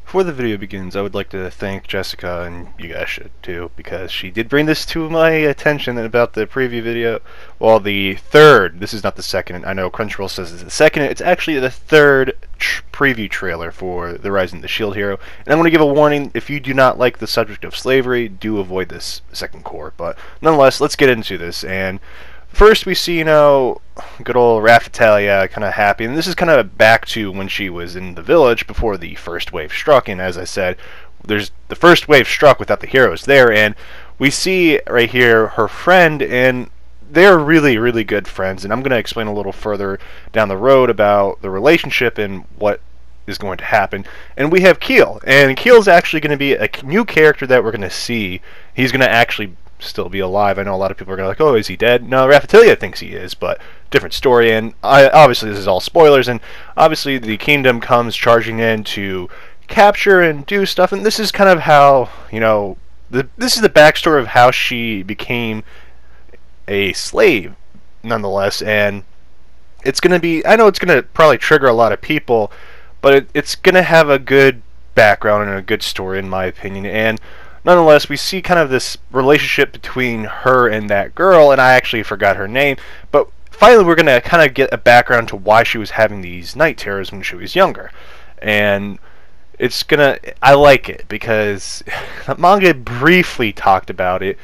Before the video begins, I would like to thank Jessica, and you guys should too, because she did bring this to my attention about the preview video. Well, the third, this is not the second, I know Crunchyroll says it's the second, it's actually the third preview trailer for The Rise of the Shield Hero. And I'm going to give a warning, if you do not like the subject of slavery, do avoid this second core. But nonetheless, let's get into this. And first we see, good old Raphthalia kind of happy, and this is kind of back to when she was in the village before the first wave struck. And as I said, there's the first wave struck without the heroes there, and we see right here her friend, and they're really, really good friends. And I'm going to explain a little further down the road about the relationship and what is going to happen. And we have Keel, and Keel's actually going to be a new character that we're going to see. He's going to actually still be alive. I know a lot of people are going to like, oh, is he dead? No, Raphthalia thinks he is, but different story. And obviously this is all spoilers, and obviously the kingdom comes charging in to capture and do stuff, and this is kind of how, this is the backstory of how she became a slave, nonetheless. And it's going to be, I know it's going to probably trigger a lot of people, but it's going to have a good background and a good story, in my opinion. And nonetheless, we see kind of this relationship between her and that girl, and I actually forgot her name, but finally we're going to kind of get a background to why she was having these night terrors when she was younger. And it's gonna, I like it because the manga briefly talked about it,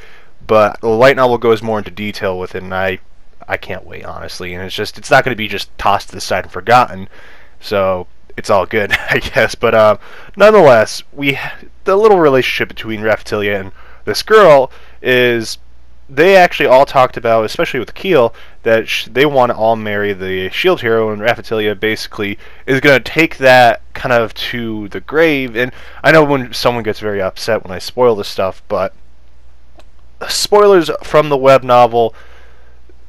but the light novel goes more into detail with it, and I can't wait, honestly. And it's not going to be just tossed to the side and forgotten, so it's all good, I guess. But nonetheless, the little relationship between Raphthalia and this girl is, they actually all talked about, especially with Keel, that they want to all marry the shield hero, and Raphthalia basically is going to take that kind of to the grave. And I know when someone gets very upset when I spoil this stuff, but spoilers from the web novel,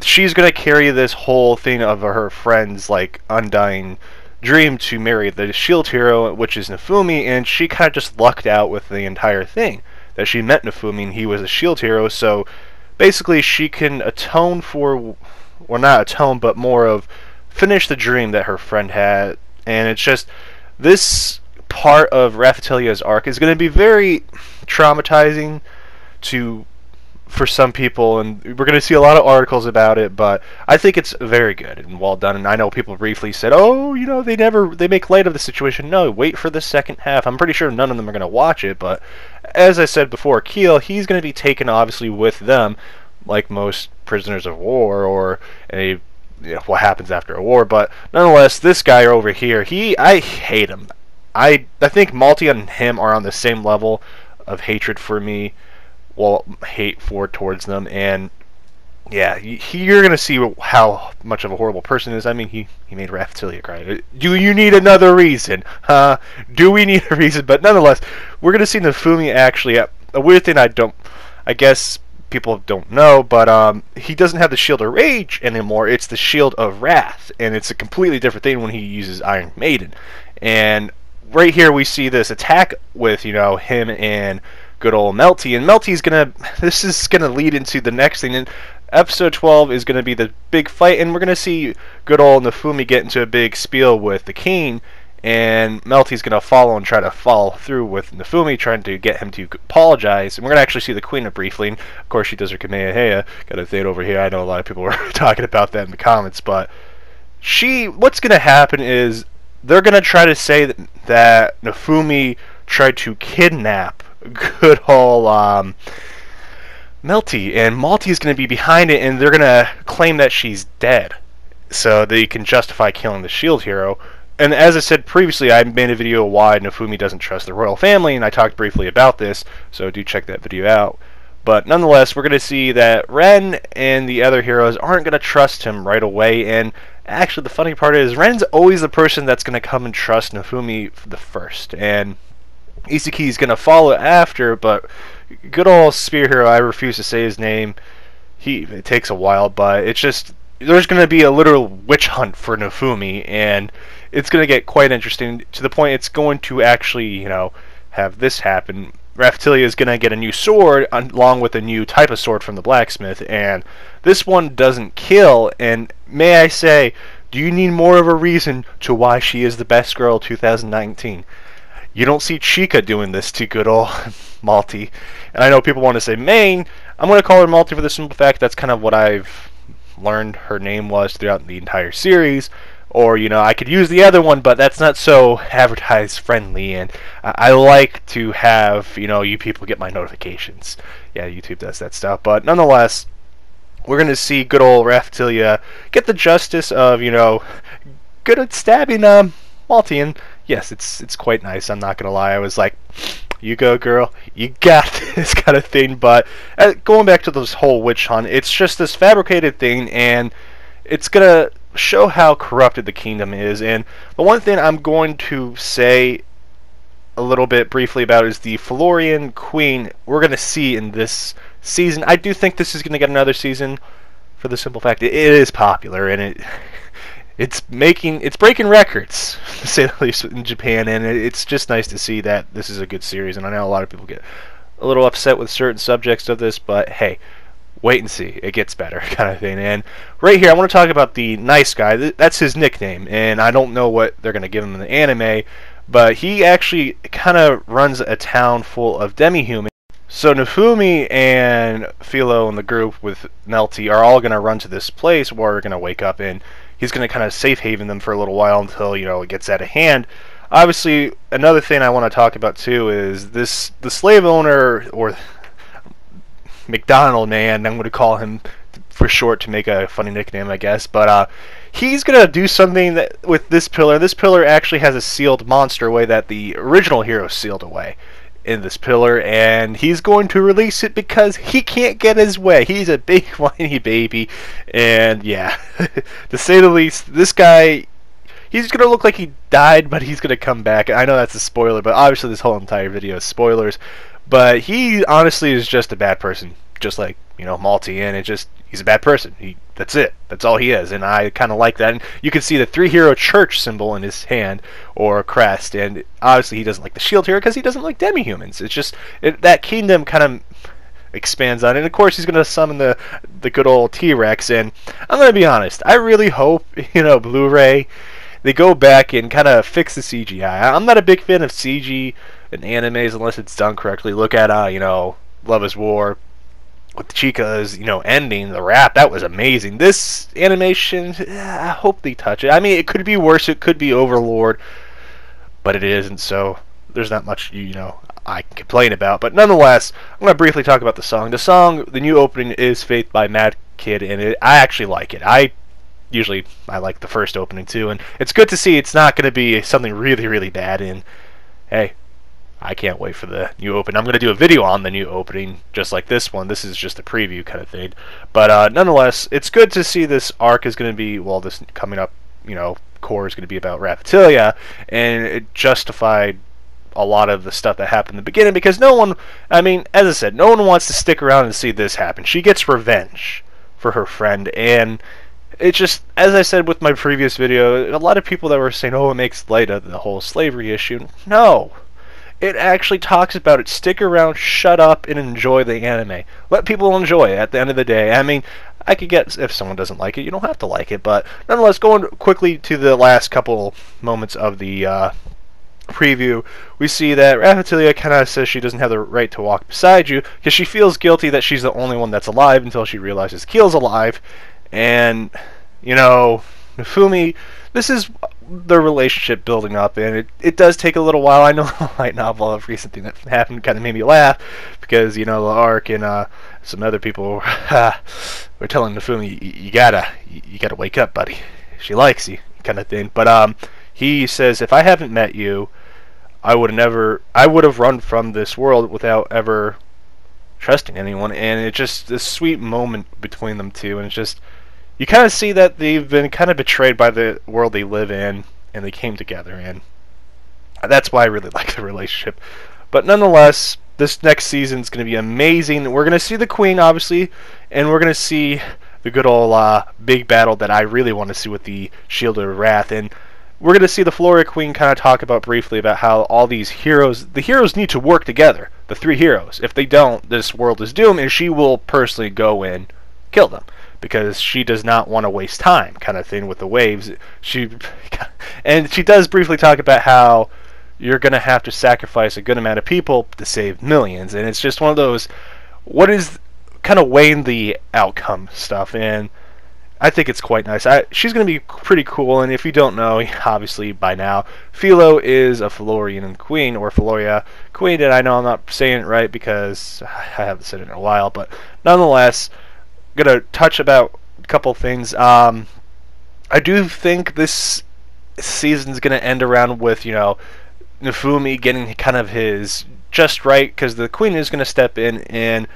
she's going to carry this whole thing of her friend's like undying dream to marry the shield hero, which is Naofumi, and she kind of just lucked out with the entire thing, that she met Naofumi and he was a shield hero. So basically she can atone for, well, not atone, but more of finish the dream that her friend had. And it's just, this part of Raphtalia's arc is going to be very traumatizing for some people, and we're going to see a lot of articles about it, but I think it's very good and well done. And I know people briefly said, oh, they make light of the situation. No, wait for the second half. I'm pretty sure none of them are going to watch it, but as I said before, Keel, he's going to be taken obviously with them, like most prisoners of war, or what happens after a war. But nonetheless, this guy over here, I hate him. I think Malty and him are on the same level of hatred for me, hate towards them. And yeah, you're gonna see how much of a horrible person he is. I mean, he made Raphthalia cry. Do you need another reason? Do we need a reason? But nonetheless, we're gonna see Naofumi actually. A weird thing I guess people don't know, but he doesn't have the Shield of Rage anymore. It's the Shield of Wrath, and it's a completely different thing when he uses Iron Maiden. And right here we see this attack with him and good old Melty, and Melty's this is gonna lead into the next thing. And episode 12 is gonna be the big fight, and we're gonna see good old Naofumi get into a big spiel with the king, and Melty's gonna follow and try to follow through with Naofumi, trying to get him to apologize. And we're gonna actually see the queen briefly, and of course she does her Kamehameha. Got a thing over here. I know a lot of people were talking about that in the comments, but what's gonna happen is they're gonna try to say that Naofumi tried to kidnap good old Melty, and Malty is going to be behind it, and they're going to claim that she's dead so they can justify killing the shield hero. And as I said previously, I made a video why Naofumi doesn't trust the royal family, and I talked briefly about this, so do check that video out. But nonetheless, we're going to see that Ren and the other heroes aren't going to trust him right away. And actually the funny part is, Ren's always the person that's going to come and trust Naofumi the first, and Isaki's going to follow after. But good old spear hero, I refuse to say his name, it takes a while, but it's just, there's going to be a literal witch hunt for Naofumi, and it's going to get quite interesting, to the point it's going to actually, have this happen. Raphthalia is going to get a new sword, along with a new type of sword from the blacksmith, and this one doesn't kill. And may I say, do you need more of a reason to why she is the best girl 2019? You don't see Chica doing this to good old Malty. And I know people want to say Maine. I'm going to call her Malty for the simple fact that's kind of what I've learned her name was throughout the entire series. Or, you know, I could use the other one, but that's not so advertise friendly, and I like to have, you know, you people get my notifications. Yeah, YouTube does that stuff, but nonetheless, we're going to see good old Raphthalia get the justice of, you know, good at stabbing Malty, and yes, it's quite nice, I'm not going to lie. I was like, you go, girl, you got this kind of thing, but going back to this whole witch hunt, it's just this fabricated thing, and it's going to show how corrupted the kingdom is. And the one thing I'm going to say a little bit briefly about is the Florian Queen we're going to see in this season. I do think this is going to get another season for the simple fact it is popular, and it's breaking records, to say the least, in Japan, and it's just nice to see that this is a good series. And I know a lot of people get a little upset with certain subjects of this, but hey, wait and see, it gets better, kind of thing. And right here, I want to talk about the nice guy. That's his nickname, and I don't know what they're going to give him in the anime, but he actually kind of runs a town full of demi-humans. So Naofumi and Philo and the group with Melty are all going to run to this place where we're going to wake up, and he's going to kind of safe haven them for a little while until, you know, it gets out of hand. Obviously, another thing I want to talk about too is the slave owner, or McDonald man, I'm going to call him for short to make a funny nickname, I guess, but he's going to do something that with this pillar. This pillar actually has a sealed monster away that the original hero sealed away in this pillar, and he's going to release it because he can't get his way. He's a big whiny baby, and yeah, to say the least, this guy, he's going to look like he died, but he's going to come back. I know that's a spoiler, but obviously this whole entire video is spoilers. But he honestly is just a bad person, just like, you know, Malty, and he's a bad person. That's it. That's all he is, and I kind of like that. And you can see the three-hero church symbol in his hand, or crest, and obviously he doesn't like the shield hero because he doesn't like demi-humans. It's just, that kingdom kind of expands on it. And of course he's going to summon the good old T-Rex, and I'm going to be honest, I really hope, you know, Blu-ray, they go back and kind of fix the CGI. I'm not a big fan of CG in animes unless it's done correctly. Look at you know, Love is War with Chica's, you know, ending, the rap, that was amazing. This animation, I hope they touch it. I mean, it could be worse, it could be Overlord, but it isn't, so there's not much, you know, I can complain about. But nonetheless, I'm going to briefly talk about the song. The song, the new opening, is Faith by Mad Kid, and I actually like it. I like the first opening too, and it's good to see it's not going to be something really, really bad. And hey, I can't wait for the new opening. I'm going to do a video on the new opening, just like this one. This is just a preview kind of thing. But nonetheless, it's good to see this arc is going to be, well, this coming up, you know, core is going to be about Raphthalia, and it justified a lot of the stuff that happened in the beginning, because no one, I mean, as I said, no one wants to stick around and see this happen. She gets revenge for her friend, and it's just, as I said with my previous video, a lot of people that were saying, oh, it makes light of the whole slavery issue. No. It actually talks about it. Stick around, shut up, and enjoy the anime. Let people enjoy it at the end of the day. I mean, I could get, if someone doesn't like it, you don't have to like it, but nonetheless, going quickly to the last couple moments of the preview, we see that Raphthalia kind of says she doesn't have the right to walk beside you, because she feels guilty that she's the only one that's alive until she realizes Keel's alive. And, you know, Naofumi, this is the relationship building up, and it does take a little while. I know the light novel of recent thing that happened kind of made me laugh, because, you know, the arc and some other people were telling Naofumi, you gotta wake up, buddy. She likes you, kind of thing. But he says, if I haven't met you, I would have run from this world without ever trusting anyone. And it's just this sweet moment between them two, and it's just, you kind of see that they've been kind of betrayed by the world they live in, and they came together, and that's why I really like the relationship. But nonetheless, this next season is going to be amazing. We're going to see the Queen, obviously, and we're going to see the good old big battle that I really want to see with the Shield of Wrath. And we're going to see the Flora Queen kind of talk about briefly about how all these heroes, the heroes need to work together, the three heroes. If they don't, this world is doomed, and she will personally go in, kill them, because she does not want to waste time, kind of thing, with the waves. And she does briefly talk about how you're going to have to sacrifice a good amount of people to save millions. And it's just one of those, what is kind of weighing the outcome stuff. And I think it's quite nice. She's going to be pretty cool, and if you don't know, obviously by now, Philo is a Felurian queen, or Feloria queen, and I know I'm not saying it right because I haven't said it in a while, but nonetheless, I'm going to touch about a couple things. I do think this season's going to end around with, Naofumi getting kind of his just right, because the queen is going to step in, and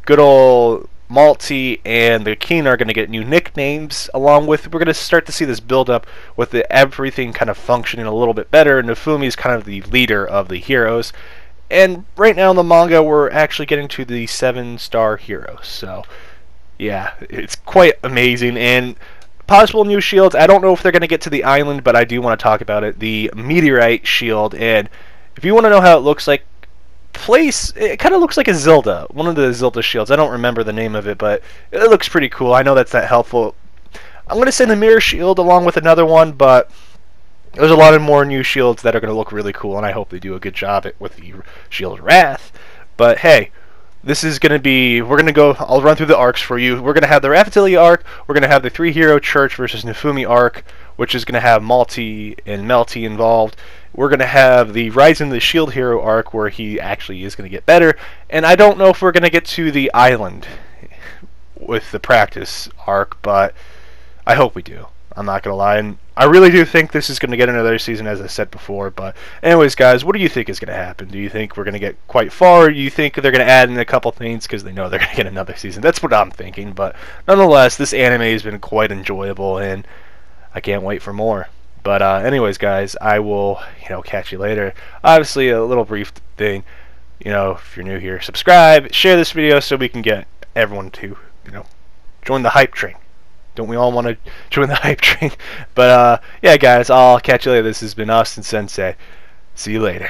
good old Malty and the king are going to get new nicknames, along with, we're going to start to see this build up with everything kind of functioning a little bit better. Naofumi is kind of the leader of the heroes, and right now in the manga we're actually getting to the 7-star heroes, so yeah, it's quite amazing. And possible new shields, I don't know if they're going to get to the island, but I do want to talk about it. The meteorite shield, and if you want to know how it looks like, it kind of looks like a Zelda, one of the Zelda shields. I don't remember the name of it, but it looks pretty cool. I know that's not helpful. I'm going to send the mirror shield along with another one, but there's a lot of more new shields that are going to look really cool, and I hope they do a good job with the Shield Wrath. But hey, this is going to be, I'll run through the arcs for you. We're going to have the Raphthalia arc, we're going to have the 3-hero Church versus Naofumi arc, which is going to have Malty and Melty involved. We're going to have the Rising of the Shield Hero arc, where he actually is going to get better. And I don't know if we're going to get to the island with the practice arc, but I hope we do. I'm not going to lie. And I really do think this is going to get another season, as I said before. But anyways, guys, what do you think is going to happen? Do you think we're going to get quite far? Or do you think they're going to add in a couple things because they know they're going to get another season? That's what I'm thinking. But nonetheless, this anime has been quite enjoyable, and I can't wait for more. But anyways, guys, I will catch you later. Obviously, a little brief thing. If you're new here, subscribe, share this video so we can get everyone to join the hype train. Don't we all want to join the hype train? But yeah, guys, I'll catch you later. This has been Austin-Sensei. See you later.